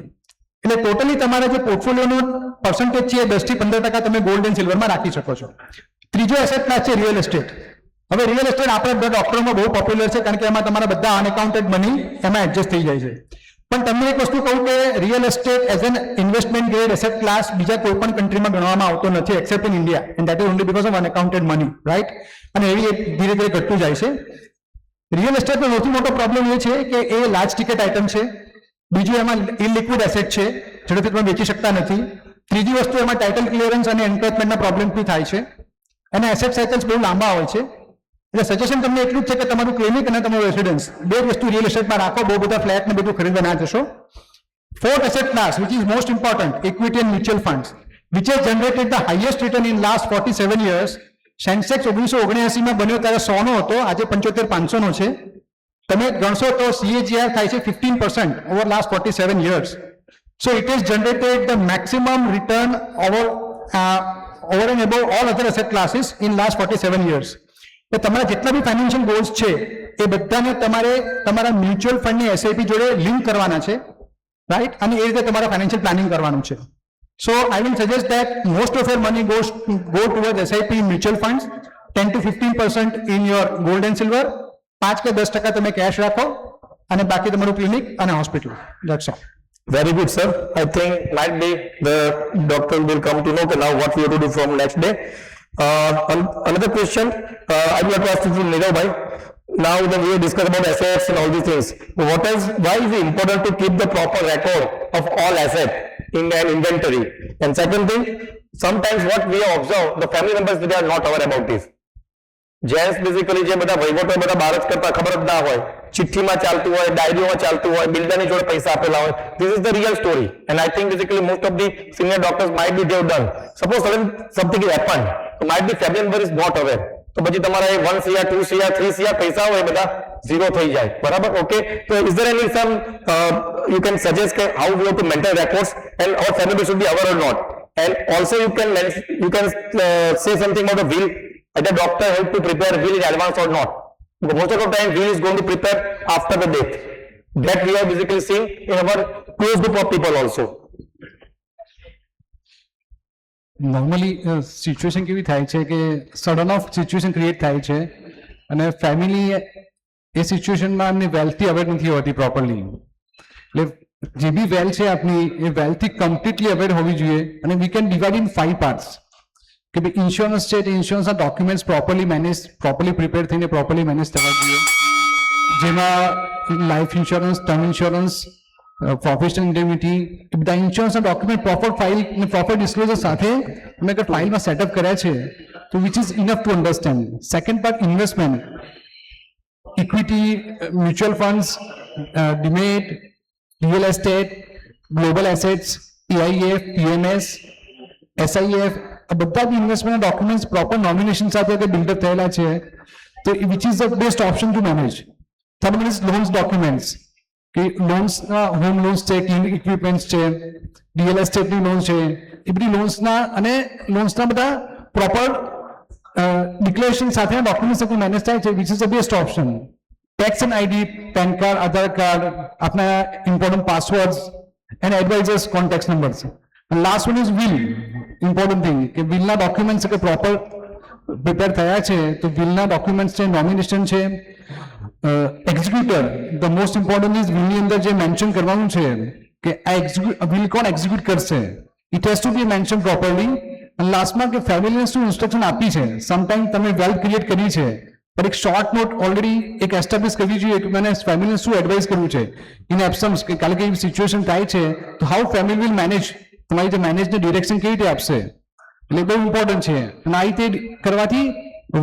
એટલે ટોટલી તમારા જે પોર્ટફોલિયોનો પર્સન્ટેજ છે એ 10 થી 15% તમે ગોલ્ડ એન્ડ સિલ્વરમાં રાખી શકો છો. ત્રીજો એસેટ ક્લાસ છે રિયલ એસ્ટેટ. હવે રિયલ એસ્ટેટ આપણા ડોક્ટરોમાં બહુ પોપ્યુલર છે, કારણ કે એમાં તમારા બધા અનએકાઉન્ટેડ મની એમાં એડજસ્ટ થઈ જાય છે. પણ તમને એક વસ્તુ કહું કે real estate as an investment grade asset class બીજા કોઈ પણ કન્ટ્રીમાં ગણવામાં આવતો નથી except in India, and that is only because of unaccounted money, right? અને એવી ધીરે ધીરે ઘટતું જાય છે. રિયલ એસ્ટેટનો સૌથી મોટો પ્રોબ્લેમ એ છે કે એ લાર્જ ટિકિટ આઇટમ છે. બીજું, એમાં ઇલિક્વિડ એસેટ છે, ઝડપથી તમે વેચી શકતા નથી. ત્રીજી વસ્તુ, એમાં ટાઇટલ ક્લિયરન્સ અને એન્ક્રોચમેન્ટના પ્રોબ્લેમ બી થાય છે, અને એસેટ સાયકલ્સ બહુ લાંબા હોય છે. એટલે સજેશન તમને એટલું જ છે કે તમારું ક્લિનિક અને તમારું રેસિડન્સ બે વસ્તુ રિયલ એસ્ટેટમાં રાખો, બહુ બધા ફ્લેટ ને બધું ખરીદવા ના જશો. Fourth asset class, which is most important, equity and mutual funds, which has generated the highest return in last 47 years. Sensex 1979 માં બન્યો ત્યારે 100 નો હતો, આજે 75,500 નો છે. તમે ગણશો તો CAGR થાય છે 15% over last 47 years. So it has generated the maximum return over and above all other asset classes in last 47 years. તો તમારા જેટલા બી ફાઇનાન્શિયલ ગોલ્સ છે એ બધાને તમારે તમારા મ્યુચ્યુઅલ ફંડની SIP જોડે લિંક કરવાના છે, રાઈટ? અને એ રીતે તમારે ફાઇનાન્શિયલ પ્લાનિંગ કરવાનું છે. So I will suggest that most of your money go towards SIP mutual funds, 10 to 15% in your gold and silver, 5 કે 10% તમે કેશ રાખો અને બાકી તમારું ક્લિનિક અને hospital. That's all. Very good, sir. I think might be the doctor will come to know now what we have to do from next day. Another question I would like to ask you from Nirav bhai. Now that we have discussed about assets and all these things, why is it important to keep the proper record of all assets in an inventory? And second thing, sometimes what we have observed, the family members, they are not aware about this. Gents basically જે બધા વહીવટો બધા બહાર જ કરતા ખબર જ ના હોય, ચિઠ્ઠીમાં ચાલતું હોય, ડાયરીઓમાં ચાલતું હોય, બિલ્ડરની જોડે પૈસા આપેલા હોય. This is the real story, and I think basically most of the senior doctors might be they have done. Suppose sudden something happened, so might be family member is not aware. તો પછી તમારા 1 CR 2 CR 3 CR પૈસા હોય બધા zero થઈ જાય, બરાબર? Okay, તો is there any some you can suggest how we have to maintain records and our family should be aware or not? And also you can say something about the will. The doctor have to prepare will in advance or not? Because most of the time will is going to prepare after the death. That we are basically seeing in our close group of people also. Normally situation કેવી થાય છે કે sudden of situation create થાય છે અને family એ સિચ્યુએશનમાં એમની વેલ્થથી aware નથી હોતી પ્રોપરલી. એટલે જે બી વેલ છે આપણી એ વેલ્થથી કમ્પ્લીટલી અવેર હોવી જોઈએ. અને we can divide in 5 parts કે ભાઈ ઇન્સ્યોરન્સ છે, ઇન્સ્યોરન્સના ડોક્યુમેન્ટ્સ પ્રોપરલી પ્રિપેર થઈને પ્રોપરલી મેનેજ થવા જોઈએ, જેમાં life insurance, term insurance, professional indemnity, એ બધા ઇન્સ્યોરન્સના ડોક્યુમેન્ટ પ્રોપર ફાઇલ અને પ્રોપર ડિસ્ક્લોઝર સાથે તમે અગર ફાઇલમાં સેટઅપ કર્યા છે તો which is enough to understand. Second part investment, equity, mutual funds, demat, real estate, global assets, PIF, PMS, SIF, આ બધા બી ઇન્વેસ્ટમેન્ટ ડોક્યુમેન્ટ્સ પ્રોપર નોમિનેશન સાથે અગર બિલ્ડઅપ થયેલા છે તો which is the best option to manage. Third one is loans documents, કે લોન્સના હોમ લોન્સ છે, ક્લિનિક ઇક્વિપમેન્ટ્સ છે, રિયલ એસ્ટેટની લોન છે, એ બધી લોન્સના અને લોન્સના બધા પ્રોપર ડિક્લેરેશન સાથે ડોક્યુમેન્ટ સાથે મેનેજ થાય છે, which is the best option. Tax and ID, PAN card, Aadhaar card, આપના important passwords and advisors contact numbers. And last one is will, important thing કે વિલના ડોક્યુમેન્ટ્સ કે પ્રોપર પ્રિપેર થયા છે તો વિલના ડોક્યુમેન્ટ્સ છે, નોમિનેશન છે, executor, the most important is વિલની અંદર જે મેન્શન કરવાનું છે કે આ વિલ કોણ એક્ઝિક્યુટ કરશે, it has to be mention properly. અને લાસ્ટમાં કે ફેમિલીને શું ઇન્સ્ટ્રક્શન આપી છે, સમટાઈમ તમે વેલ્થ ક્રિએટ કરી છે પણ એક શોર્ટ નોટ ઓલરેડી એક એસ્ટાબ્લિશ કરવી જોઈએ કે મને ફેમિલીને શું એડવાઇસ કરવું છે ઇન એબસન્સ, કે કાલે કે સિચ્યુએશન થાય છે તો હાઉ ફેમિલી વિલ મેનેજ, તમારી જે મેનેજને ડિરેક્શન કેવી રીતે આપશે, એટલે બહુ ઇમ્પોર્ટન્ટ છે. અને આ રીતે કરવાથી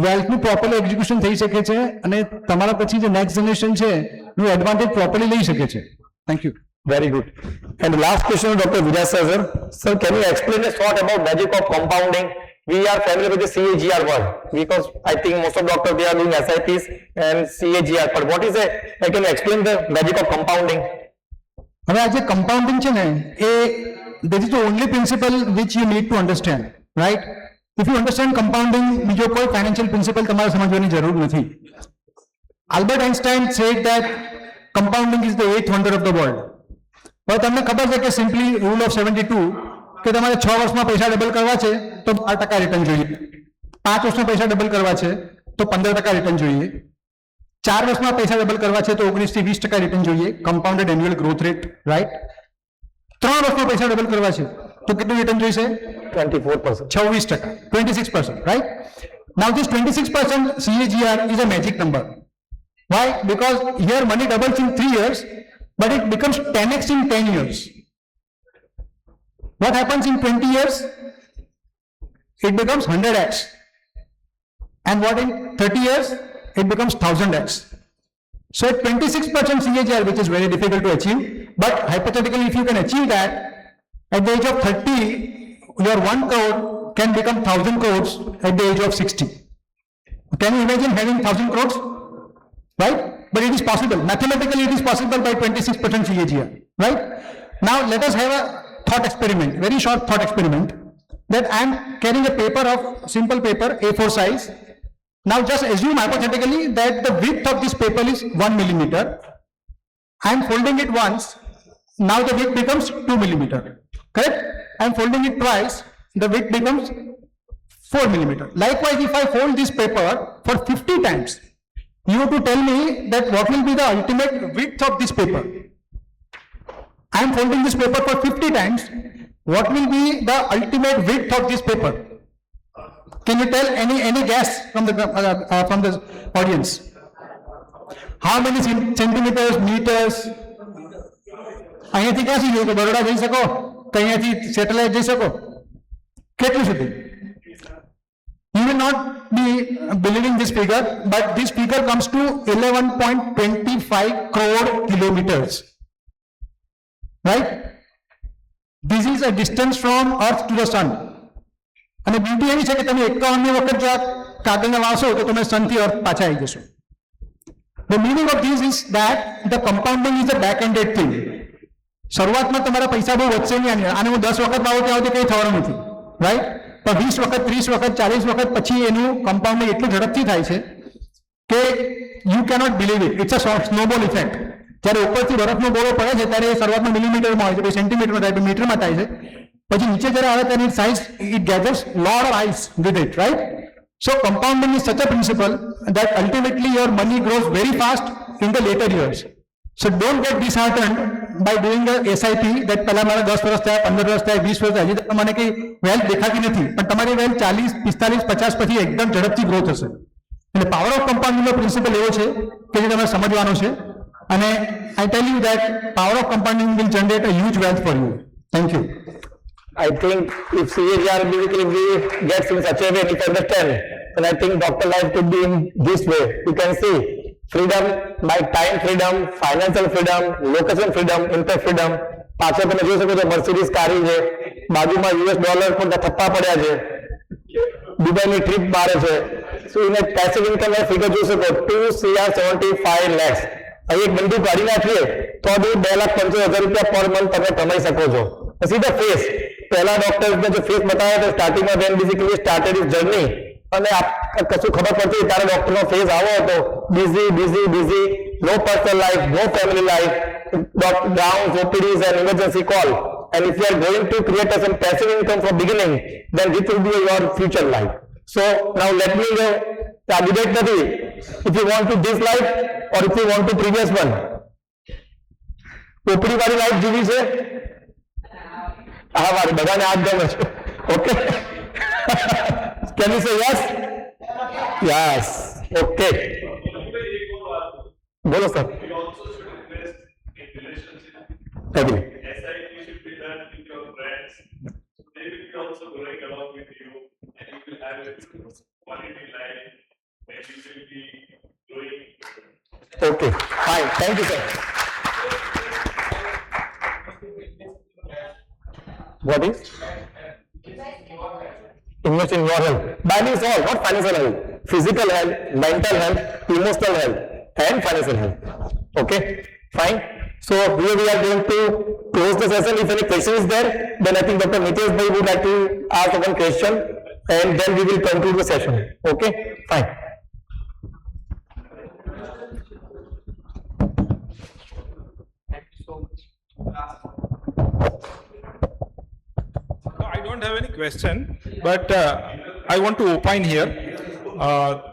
વેલ્થનું પ્રોપરલી એક્ઝિક્યુશન થઈ શકે છે અને તમારા પછી જે નેક્સ્ટ જનરેશન છે એનું એડવાન્ટેજ પ્રોપરલી લઈ શકે છે. Thank you. Very good. And the last question of Dr. Vijay sir. Sir, can you explain a short about magic of compounding? We are familiar with the CAGR word because I think most of doctors they are doing SIPs and CAGR. But what is it? Can you explain the magic of compounding? હવે આ જે compounding છે ને એ that is the only principle which you need to understand, right? If you understand compounding, બીજો કોઈ financial principle તમારે સમજવાની જરૂર નથી. Albert Einstein said that compounding is the 8th wonder of the world. હવે તમને ખબર છે કે સિમ્પલી રૂલ ઓફ 72 કે તમારે 6 વર્ષમાં પૈસા ડબલ કરવા છે તો 12% રિટર્ન જોઈએ, 5 વર્ષમાં પૈસા ડબલ કરવા છે તો 15% રિટર્ન જોઈએ, 4 વર્ષમાં પૈસા ડબલ કરવા છે તો 19 થી 20% રિટર્ન જોઈએ, કમ્પાઉન્ડેડ એન્યુઅલ ગ્રોથ રેટ, રાઈટ? 3 વર્ષમાં પૈસા ડબલ કરવા છે તો કેટલું રિટર્ન જોઈશે? 24%. 26%, 26%, right? Now this 26% CAGR is a magic number. Why? Because here money doubles in 3 years, but it becomes 10x in 10 years. What happens in 20 years? It becomes 100x. And what in 30 years? it becomes 1000x. So at 26% CAGR, which is very difficult to achieve, but hypothetically, if you can achieve that, at the age of 30, your 1 crore can become 1000 crores at the age of 60. Can you imagine having 1000 crores? Right? But it is possible. Mathematically, it is possible by 26% CAGR. Right? Now, let us have a thought experiment, very short thought experiment, that I am carrying a paper of, simple paper, A4 size. Now, just assume hypothetically that the width of this paper is 1 millimeter. I am folding it once. Now, the width becomes 2 millimeter. Correct? I am folding it twice. The width becomes 4 millimeter. Likewise, if I fold this paper for 50 times, you have to tell me that what will be the ultimate width of this paper. I am folding this paper for 50 times. What will be the ultimate width of this paper? Can you tell any guess from the audience? How many centimeters, meters? અહીંયાથી ક્યાં સુધી બરોડા જઈ શકો કે અહીંયાથી satellite જઈ શકો કેટલું સુધી? You will not be believing this figure, but this figure comes to 11.25 crore kilometers. Right? This is a distance from Earth to the Sun. અને બ્યુટી એવી છે કે તમે 51 વખત જો કાગળને વાળશો તો તમે સનથી અર્થ પાછા આવી જશો. The meaning of this is that the compounding is a back-ended thing. શરૂઆતમાં તમારા પૈસા બહુ વધશે નહીં, આને હું 10 વખત વાળું ત્યાં સુધી કંઈ થવાનું નથી. રાઈટ? પણ 20 વખત, 30 વખત, 40 વખત પછી એનું કમ્પાઉન્ડિંગ એટલું ઝડપથી થાય છે કે you cannot believe it. It's a snowball effect. જ્યારે ઉપરથી બરફનો ગોળો પડે છે ત્યારે શરૂઆતમાં મિલીમીટરમાં હોય છે, પછી સેન્ટીમીટરમાં થાય, મીટરમાં થાય છે, પછી નીચે જ્યારે આવે ત્યારે size it gathers lot of ice with it. Right? So compounding is such a principle that ultimately your money grows very fast in the later years. So don't get disheartened by doing a SIP that પહેલા મારા 10 વર્ષ થયા, 15 વર્ષ થયા, 20 વર્ષ થયા, હજી તો મને કઈ વેલ્થ દેખાતી નથી, પણ તમારી વેલ્થ 40, 45, 50 પછી એકદમ ઝડપથી ગ્રો થશે. એટલે પાવર ઓફ કમ્પાઉન્ડિંગનો પ્રિન્સિપલ એવો છે કે જે તમારે સમજવાનો છે, અને I tell you that power of compounding will generate a huge wealth for you. Thank you. I think if CAGR basically gets in such a way, if I understand, then I think doctor life could be in this way. You can see freedom, by time freedom, financial freedom, location freedom, impact freedom. પાછળ તમે જોઈ શકો છો Mercedes કારી છે, બાજુમાં $US પણ થપ્પા પડ્યા છે, દુબઈની ટ્રીપ મારે છે. સો એને પેસિવ ઇન્કમ ફિગર જોઈ શકો 2,75 lakhs. અહીં એક બંદૂક કાઢી નાખીએ તો બી 2,75,000 રૂપિયા પર મંથ તમે કમાઈ શકો છો. પછી ધ ફેસ, પહેલા ડોક્ટર્સને જે ફેસ બતાવ્યા તો સ્ટાર્ટિંગમાં when basically started is journey, અને કશું ખબર પડતી ત્યારે ડોક્ટરનો ફેસ આવો હતો, busy, no personal life, no family life, downs, OPDs and emergency call. And if you are going to create some passive income from beginning, then this will be your future life. So now let me go. આ debate નથી if you want to this life or if you want to previous one. OPD વાળી life જીવી છે? હા, મારી બધાને હાથ ગમે છે. Okay, can you say yes? Yes. Okay. બોલો sir. Agree. SIP should be done with your friends. They will be also growing along with you, and you will have a quality life, and you will be growing. Okay, fine. Thank you, sir. What is? Invest in your health. That is all, not financial health. Physical health, mental health, emotional health, and financial health. Okay, fine. So here we are going to close the session. If any question is there, then I think Dr. Nitesh Bhai would like to ask one question, and then we will conclude the session. Okay, fine. No, I don't have any question, but I want to opine here.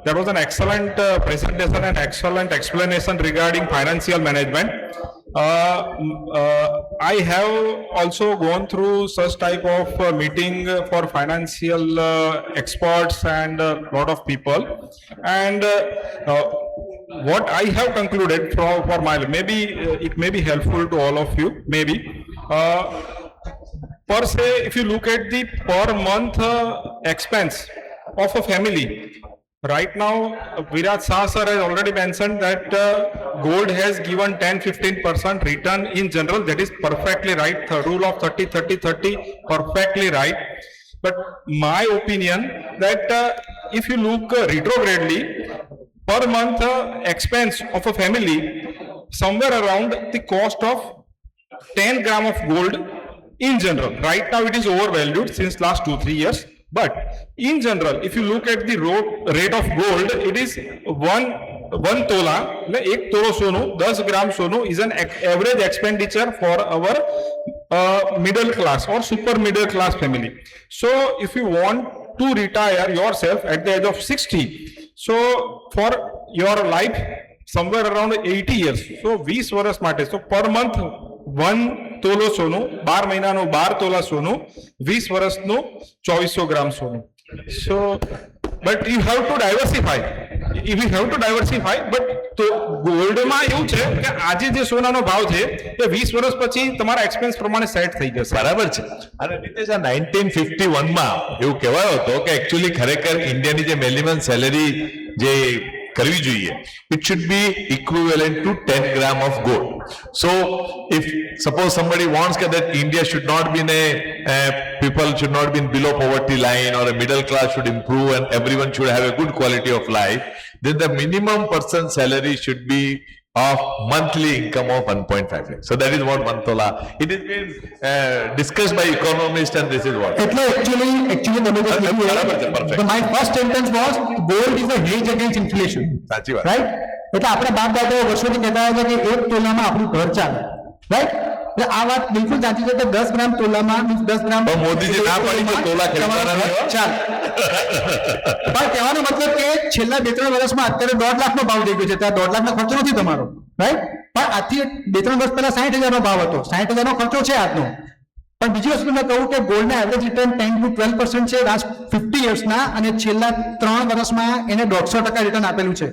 There was an excellent presentation and excellent explanation regarding financial management. I have also gone through such type of meeting for financial experts and a lot of people, and what I have concluded for my, maybe it may be helpful to all of you, maybe. Per se, if you look at the per month expense of a family, Right now, Virat Shah sir has already mentioned that gold has given 10-15% return in general. That is perfectly right. The rule of 30-30-30, perfectly right. But my opinion that if you look retrogradely, per month expense of a family somewhere around the cost of 10 gram of gold in general. Right now it is overvalued since last 2-3 years. But in general, if you look at the rate of gold, it is one tola, एक तोलो Sonu, 10 gram Sonu is an average expenditure for our middle class or super middle class family. So if you want to retire yourself at the age of 60, so for your life somewhere around 80 years, so 20 વર્ષ માટે, so per month 1 તોલો સોનું, 12 મહિનાનું 12 તોલા સોનું, 20 વર્ષનું 2400 ગ્રામ સોનું. So but you have to diversify. If you have to diversify, but તો ગોલ્ડમાં એવું છે કે આજે જે સોનાનો ભાવ છે એ 20 વર્ષ પછી તમારા એક્સપેન્સ પ્રમાણે સેટ થઈ જશે. બરાબર છે. અને નીતેશ, આ 1951 માં એવું કહેવાયો હતો કે એકચ્યુઅલી ખરેખર ઇન્ડિયાની જે મિનિમમ સેલેરી જે કરવી જોઈએ, it should be equivalent to 10 gram of gold. So if suppose somebody wants that India should not be in people should not be in below poverty line, or a middle class should improve and everyone should have a good quality of life, then the minimum person salary should be of monthly income of 1.5 lakh. So that is what 1 tola. It has been discussed by economists and this is what. એટલે actually તમે જે કીધું બરાબર છે, એ, perfect. my first sentence was gold is a hedge against inflation. સાચી વાત. Right? એટલે આપણા બાપ દાદાઓ વર્ષોથી કહેતા હતા કે 1 તોલામાં આપણું ઘર ચાલે. રાઈટ? એટલે આ વાત બિલકુલ સાચી છે કે 10 ગ્રામ તોલામાં means 10 ગ્રામ પણ મોદીજી ના પાડી કે તોલા ખરીદવાના તમારું ઘર ચાલે. પણ કહેવાનો મતલબ કે છેલ્લા 2-3 વર્ષમાં અત્યારે 1.5 લાખનો ભાવ થઈ ગયો છે, ત્યાં 1.5 લાખનો ખર્ચો નથી તમારો, રાઈટ? પણ આજથી 2-3 વર્ષ પહેલા 60,000 નો ભાવ હતો, 60,000 નો ખર્ચો છે આજનો. પણ બીજી વસ્તુ મેં કહું કે ગોલ્ડના એવરેજ રિટર્ન 10-12% છે લાસ્ટ 50 યર્સના, અને છેલ્લા 3 વર્ષમાં એને 150% રિટર્ન આપેલું છે.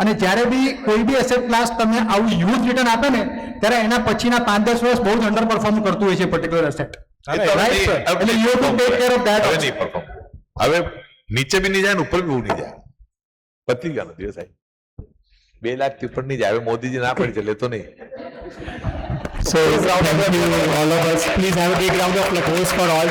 અને જ્યારે બી કોઈ બી એસેટ ક્લાસ તમને આવું હ્યુજ રિટર્ન આપે ને, ત્યારે એના પછીના 5-10 વર્ષ બહુ જ અંડર પરફોર્મ કરતું હોય છે પર્ટિક્યુલર એસેટ. એટલે you have to take care of that. હવે નહીં perform. હવે નીચે બી નહીં જાય ને ઉપર બી નહીં જાય. પતી ગયો દિવસ સાહેબ. 2 લાખ થી ઉપર નહીં જાય. હવે મોદીજી ના પડી છે, લેતો નહીં. So thank you all of us. Please have a big round of applause for all.